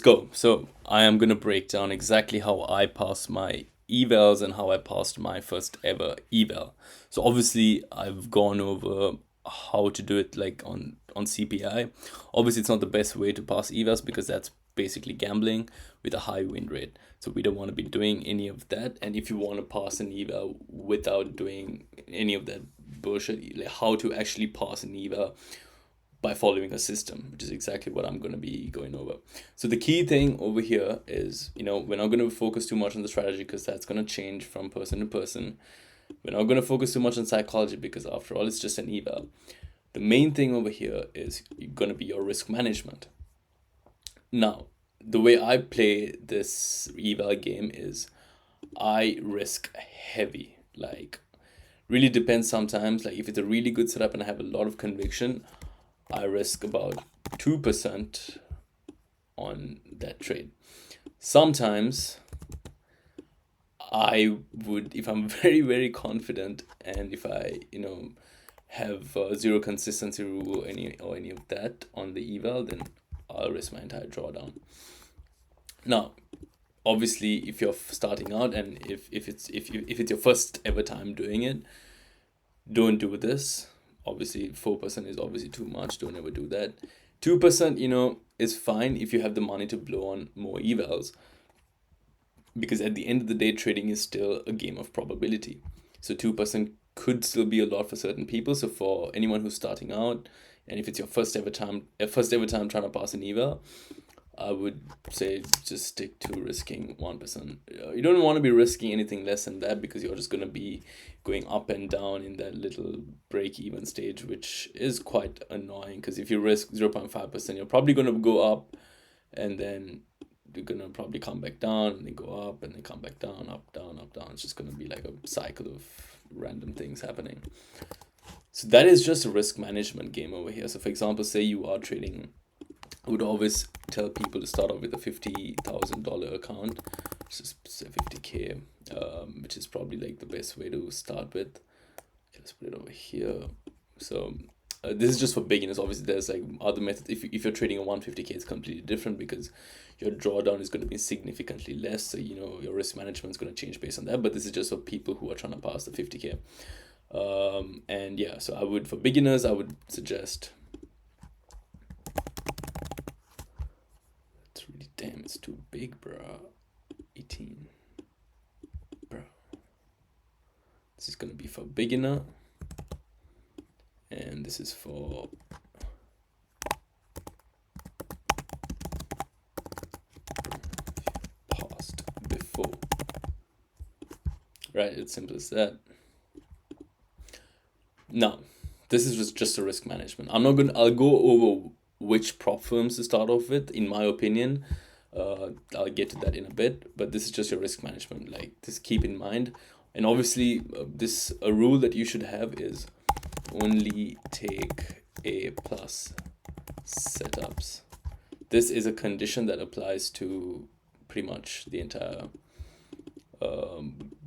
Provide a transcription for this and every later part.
Go. So I am gonna break down exactly how I passed my evals and how I passed my first ever eval. So obviously I've gone over how to do it like on CPI. Obviously it's not the best way to pass evals because that's basically gambling with a high win rate. So we don't want to be doing any of that. And if you want to pass an eval without doing any of that bullshit, like how to actually pass an eval by following a system, which is exactly what I'm going to be going over. So the key thing over here is, we're not going to focus too much on the strategy because that's going to change from person to person. We're not going to focus too much on psychology because after all, it's just an eval. The main thing over here is going to be your risk management. Now, the way I play this eval game is I risk heavy. Like, really depends sometimes. Like, if it's a really good setup and I have a lot of conviction, I risk about 2% on that trade. Sometimes I would, if I'm very, very confident and if I, have zero consistency rule or any of that on the eval, then I'll risk my entire drawdown. Now, obviously, if you're starting out and if it's your first ever time doing it, don't do this. Obviously, 4% is obviously too much. Don't ever do that. 2%, is fine if you have the money to blow on more evals, because at the end of the day, trading is still a game of probability. So 2% could still be a lot for certain people. So for anyone who's starting out, and if it's your first ever time trying to pass an eval, I would say just stick to risking 1%. You don't want to be risking anything less than that because you're just going to be going up and down in that little break even stage, which is quite annoying because if you risk 0.5%, you're probably going to go up and then you're going to probably come back down and then go up and then come back down, up, down, up, down. It's just going to be like a cycle of random things happening. So that is just a risk management game over here. So for example, say you are trading, I would always tell people to start off with a $50,000 account, just say 50K, which is probably like the best way to start with. Okay, let's put it over here. So this is just for beginners. Obviously, there's like other methods. If you're trading a 150K, it's completely different because your drawdown is going to be significantly less. So your risk management is going to change based on that. But this is just for people who are trying to pass the 50K. And yeah, so for beginners, I would suggest. Damn, it's too big, bro. 18. Bro. This is gonna be for beginner. And this is for past before. Right, it's simple as that. Now, this is just a risk management. I'll go over which prop firms to start off with, in my opinion. I'll get to that in a bit, but this is just your risk management. Like, just keep in mind. And obviously, a rule that you should have is only take A plus setups. This is a condition that applies to pretty much the entire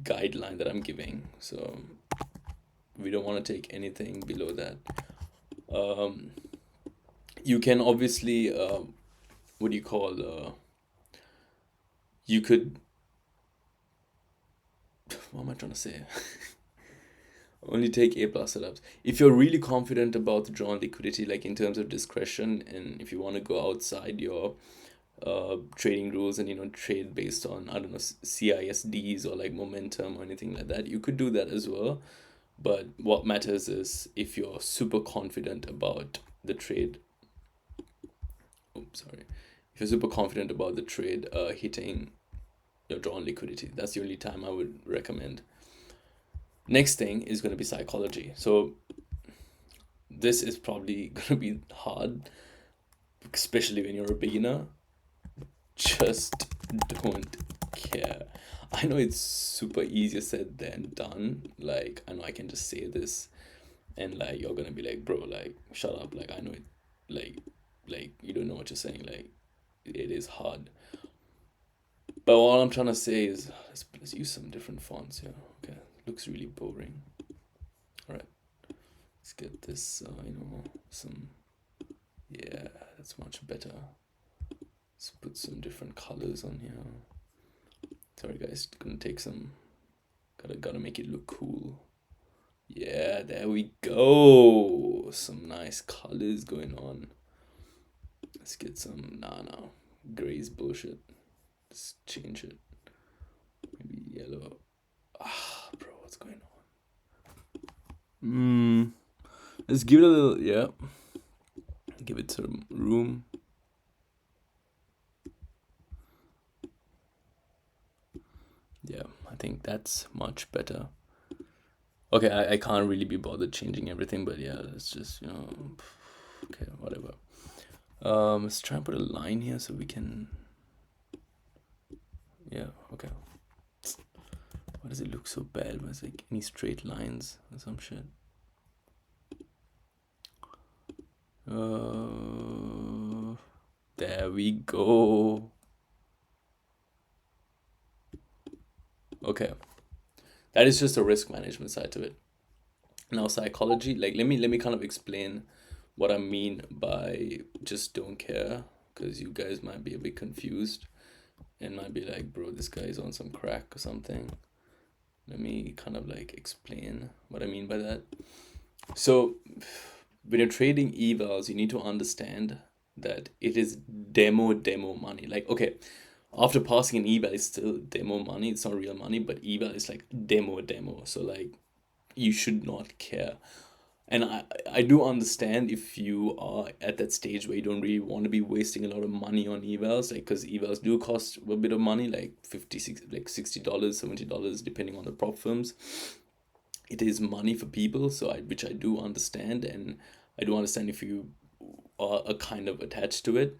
guideline that I'm giving. So we don't want to take anything below that. You can obviously, what do you call, you could, what am I trying to say? Only take A plus setups. If you're really confident about the drawn liquidity, like in terms of discretion, and if you want to go outside your trading rules and trade based on, I don't know, CISDs or like momentum or anything like that, you could do that as well. But what matters is if you're super confident about the trade. Oops, sorry. If you're super confident about the trade hitting your drawn liquidity, that's the only time I would recommend. Next thing is going to be psychology. So this is probably going to be hard, especially when you're a beginner. Just don't care. I know it's super easier said than done. Like, I know I can just say this and like you're gonna be like, bro, like shut up. Like, I know it, like you don't know what you're saying. Like, it is hard. But all I'm trying to say is let's use some different fonts here. Okay, looks really boring. All right, let's get this. Some. Yeah, that's much better. Let's put some different colors on here. Sorry guys, gonna take some, gotta make it look cool. Yeah, there we go. Some nice colors going on. Let's get some, no, gray's bullshit. Let's change it. Maybe yellow. Ah, bro, what's going on? Let's give it a little, yeah. Give it some room. Yeah, I think that's much better. Okay, I can't really be bothered changing everything, but yeah, let's just, you know, okay, whatever. Let's try and put a line here so we can, yeah, okay. Why does it look so bad? Was like any straight lines or some shit? There we go. Okay, that is just a risk management side to it. Now psychology, like let me kind of explain what I mean by just don't care, because you guys might be a bit confused and might be like, bro, this guy's on some crack or something. Let me kind of like explain what I mean by that. So when you're trading evals, you need to understand that it is demo money. Like, okay, after passing an eval, it's still demo money. It's not real money, but eval is like demo. So like, you should not care. And I do understand if you are at that stage where you don't really want to be wasting a lot of money on evals, like, because evals do cost a bit of money, like $60, $70, depending on the prop firms. It is money for people, so which I do understand, and I do understand if you are a kind of attached to it.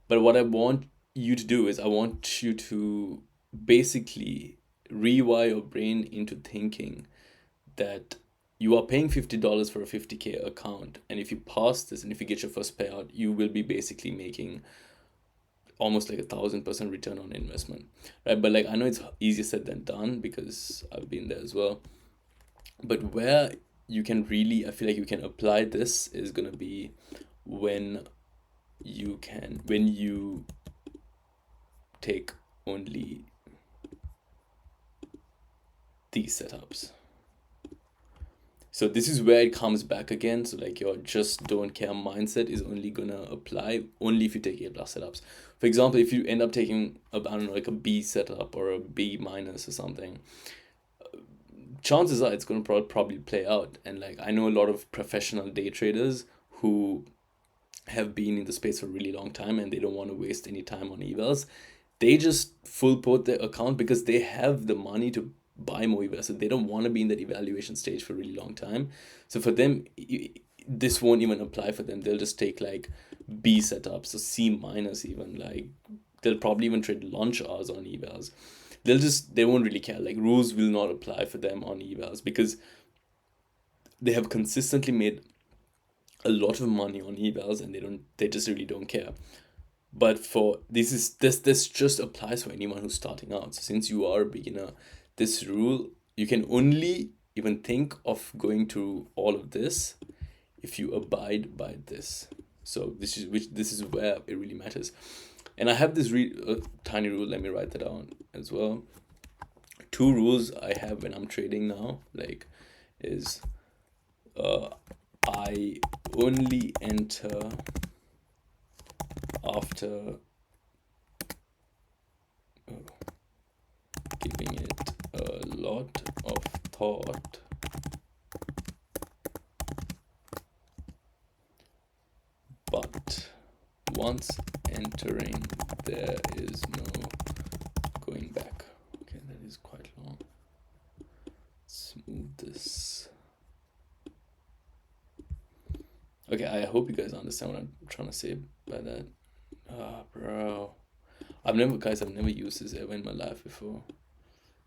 But what I want you to do is I want you to basically rewire your brain into thinking that you are paying $50 for a 50K account, and if you pass this and if you get your first payout, you will be basically making almost like 1,000% return on investment, right? But like, I know it's easier said than done because I've been there as well. But where you can really, I feel like you can apply this is gonna be when you take only these setups. So this is where it comes back again. So like, your just don't care mindset is only gonna apply only if you take A+ setups. For example, if you end up taking I don't know, like a B setup or a B minus or something, chances are it's going to probably play out. And like, I know a lot of professional day traders who have been in the space for a really long time and they don't want to waste any time on evals. They just full put their account because they have the money to buy more evals, so they don't want to be in that evaluation stage for a really long time. So for them, this won't even apply for them. They'll just take like B setups or C minus, even like they'll probably even trade launch hours on evals. They won't really care. Like, rules will not apply for them on evals because they have consistently made a lot of money on evals and they just really don't care. But for this just applies for anyone who's starting out. So since you are a beginner, this rule, you can only even think of going to all of this if you abide by this. So this is where it really matters. And I have this tiny rule. Let me write that down as well. 2 rules I have when I'm trading now, like, is I only enter after giving it a lot of thought, but once entering, there is no going back. Okay, that is quite long. Let's move this. Okay, I hope you guys understand what I'm trying to say by that. Bro. I've never used this ever in my life before.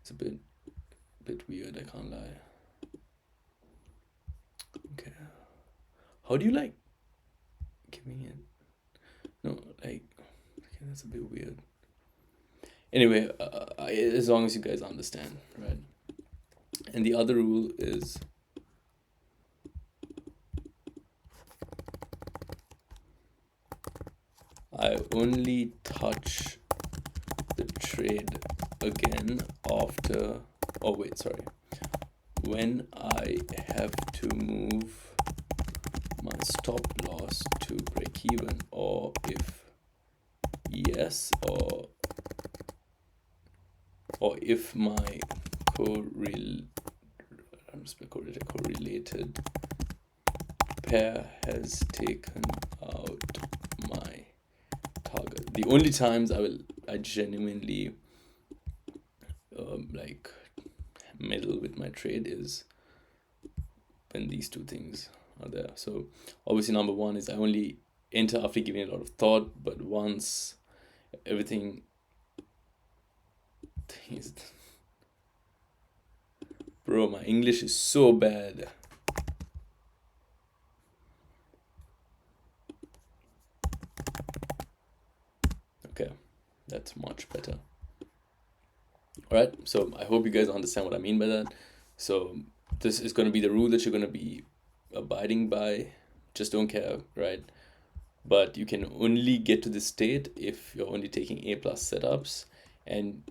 It's a bit weird, I can't lie. Okay. How do you like giving it? No, like, okay, that's a bit weird. Anyway, as long as you guys understand, right? And the other rule is I only touch the trade again after, oh wait, sorry, when I have to move my stop loss to break even, or if yes, or if my correlated pair has taken out my target. The only times I genuinely like meddle with my trade is when these two things are there. So obviously number one is I only enter after giving it a lot of thought, but once everything is, bro, my English is so bad. Okay, that's much better. All right, so I hope you guys understand what I mean by that. So this is going to be the rule that you're going to be abiding by. Just don't care, right? But you can only get to this state if you're only taking A+ setups, and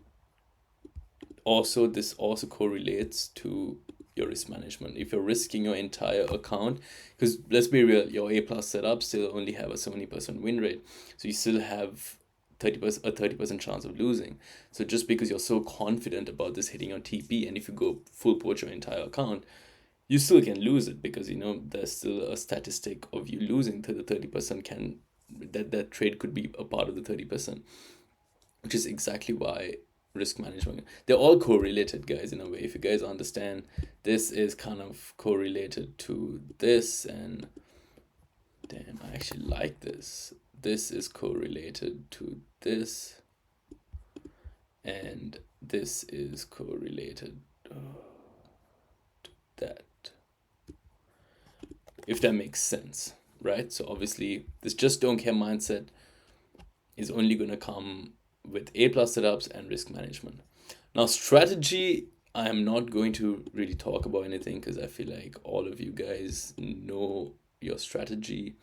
also this also correlates to your risk management. If you're risking your entire account, because let's be real, your A+ setups still only have a 70% win rate, so you still have 30% chance of losing. So just because you're so confident about this hitting on TP, and if you go full poach your entire account, you still can lose it, because you know there's still a statistic of you losing to the 30% can that trade could be a part of the 30%, which is exactly why risk management, they're all correlated, guys, in a way. If you guys understand, this is kind of correlated to this, and damn, I actually like this. This is correlated to this, and this is correlated to that, if that makes sense, right? So obviously this just don't care mindset is only going to come with A+ setups and risk management. Now strategy, I am not going to really talk about anything because I feel like all of you guys know your strategy.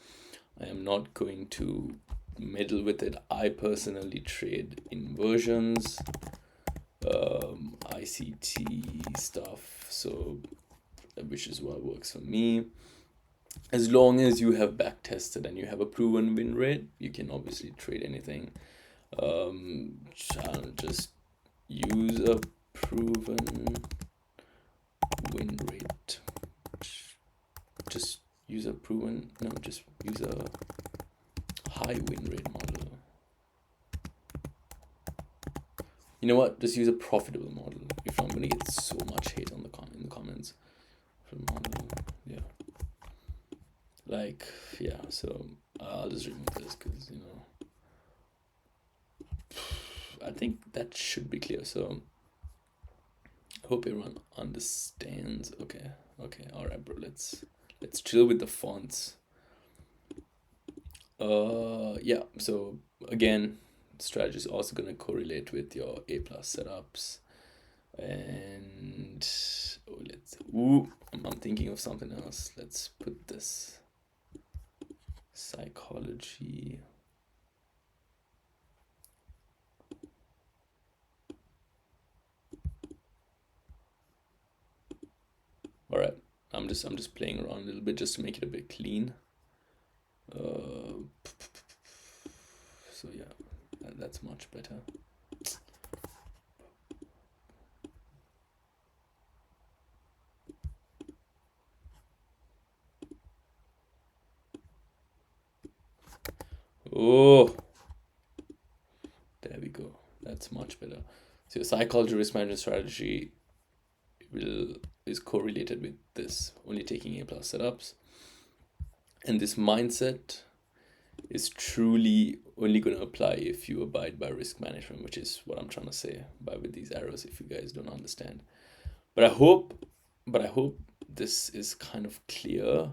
I am not going to meddle with it. I personally trade inversions, ICT stuff, so which is what works for me. As long as you have back tested and you have a proven win rate, you can obviously trade anything. Just use a proven win rate. Just use a proven, no, just use a high win rate model. You know what? Just use a profitable model. If I'm gonna get so much hate on in the comments for the model, yeah. Like, yeah. So I'll just remove this because you know. I think that should be clear. So I hope everyone understands. Okay, all right, bro. Let's chill with the fonts. Yeah. So again, strategy is also gonna correlate with your A+ setups, and I'm thinking of something else. Let's put this psychology. All right, I'm just playing around a little bit just to make it a bit clean. So yeah, that's much better. Oh, there we go. That's much better. So your psychology risk management strategy is correlated with this, only taking A+ setups. And this mindset is truly only going to apply if you abide by risk management, which is what I'm trying to say with these arrows, if you guys don't understand. But I hope this is kind of clear.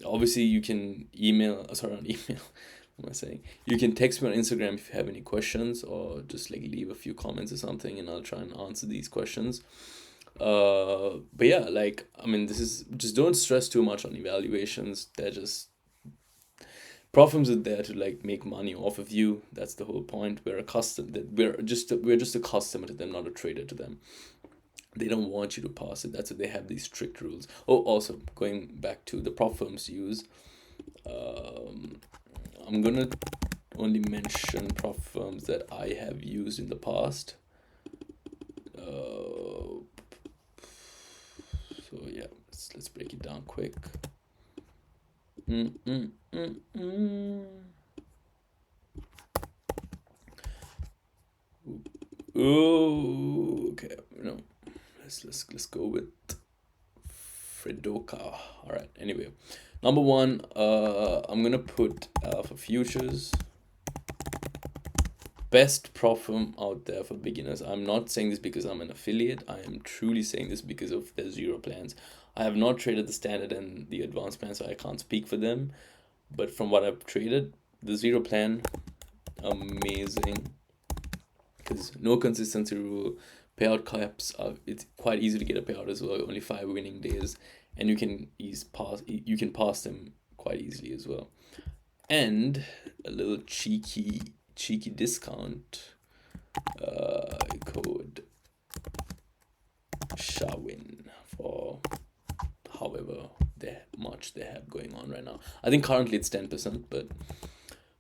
Obviously you can not email. What am I saying? You can text me on Instagram if you have any questions, or just like leave a few comments or something, and I'll try and answer these questions. But yeah, like, I mean, this is just, don't stress too much on evaluations. They're just prop firms are there to like make money off of you. That's the whole point. We're just a customer to them, not a trader to them. They don't want you to pass it. That's why they have these strict rules. Oh, also going back to the prop firms use, I'm gonna only mention prop firms that I have used in the past. So yeah, let's break it down quick. Oh, okay. No, let's go with Fredoka. All right. Anyway, number one, I'm gonna put Alpha Futures. Best prop firm out there for beginners. I'm not saying this because I'm an affiliate. I am truly saying this because of their zero plans. I have not traded the standard and the advanced plan, so I can't speak for them. But from what I've traded, the zero plan, amazing. Because no consistency rule, payout caps are, it's quite easy to get a payout as well. Only 5 winning days, and you can pass them quite easily as well. And a little cheeky discount code SHAWIN for however much they have going on right now. I think currently it's 10%, but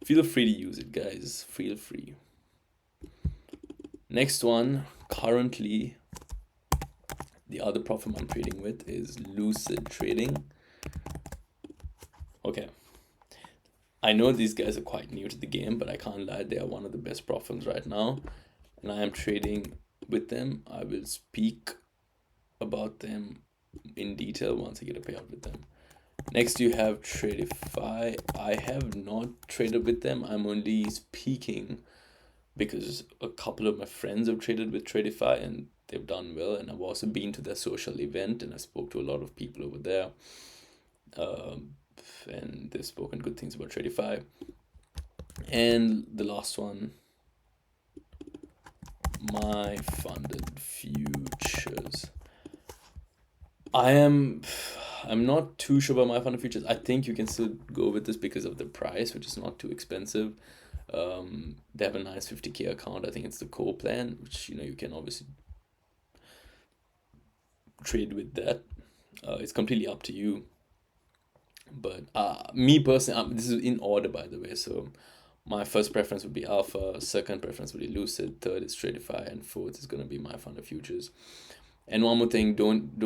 feel free to use it, guys. Feel free. Next one, currently the other prop firm I'm trading with is Lucid Trading. Okay, I know these guys are quite new to the game, but I can't lie, they are one of the best prop firms right now, and I am trading with them. I will speak about them in detail once I get a payout with them. Next you have Tradify. I have not traded with them. I'm only speaking because a couple of my friends have traded with Tradify and they've done well, and I've also been to their social event and I spoke to a lot of people over there, and they've spoken good things about Tradify. And the last one, my funded futures. I'm not too sure about my funded futures. I think you can still go with this because of the price, which is not too expensive. They have a nice 50k account. I think it's the core plan, which you can obviously trade with that. It's completely up to you. But me personally, this is in order, by the way. So my first preference would be Alpha, second preference would be Lucid, third is Tradify, and fourth is gonna be my funded futures. And one more thing, don't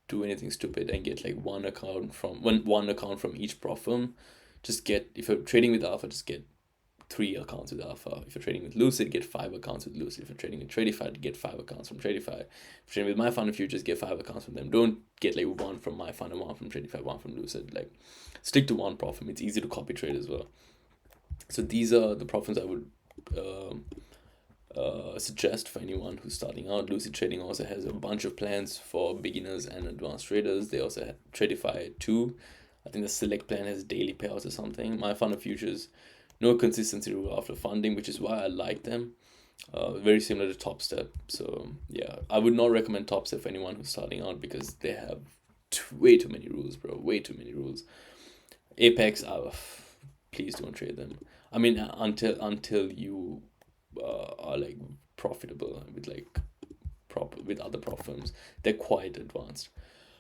do anything stupid and get like one account from each prop firm. Just get, if you're trading with Alpha, just get 3 accounts with Alpha. If you're trading with Lucid, get 5 accounts with Lucid. If you're trading with Tradify, get 5 accounts from Tradify. If you're trading with my funded futures, get 5 accounts from them. Don't get like one from my fund and one from Tradify, one from Lucid. Like, stick to one prop firm. It's easy to copy trade as well. So these are the prop firms I would suggest for anyone who's starting out. Lucid Trading also has a bunch of plans for beginners and advanced traders. They also have Tradify too. I think the select plan has daily payouts or something. My funded futures, no consistency rule after funding, which is why I like them. Very similar to Top Step. So yeah, I would not recommend Top Step for anyone who's starting out because they have way too many rules, bro. Way too many rules. Apex, please don't trade them. I mean, until you are like profitable with other prop firms, they're quite advanced.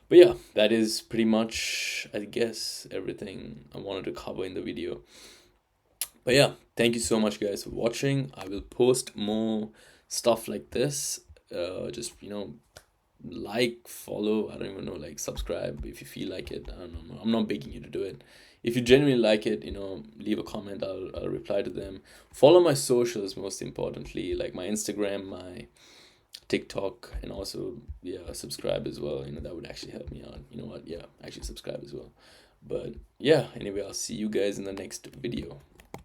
But yeah, that is pretty much, I guess, everything I wanted to cover in the video. But yeah, thank you so much, guys, for watching. I will post more stuff like this. Just like, follow, I don't even know, like subscribe if you feel like it. I don't know, I'm not begging you to do it. If you genuinely like it, leave a comment. I'll reply to them. Follow my socials, most importantly, like my Instagram, my TikTok, and also subscribe as well. That would actually help me out. You know what? Yeah, actually subscribe as well. But yeah, anyway, I'll see you guys in the next video.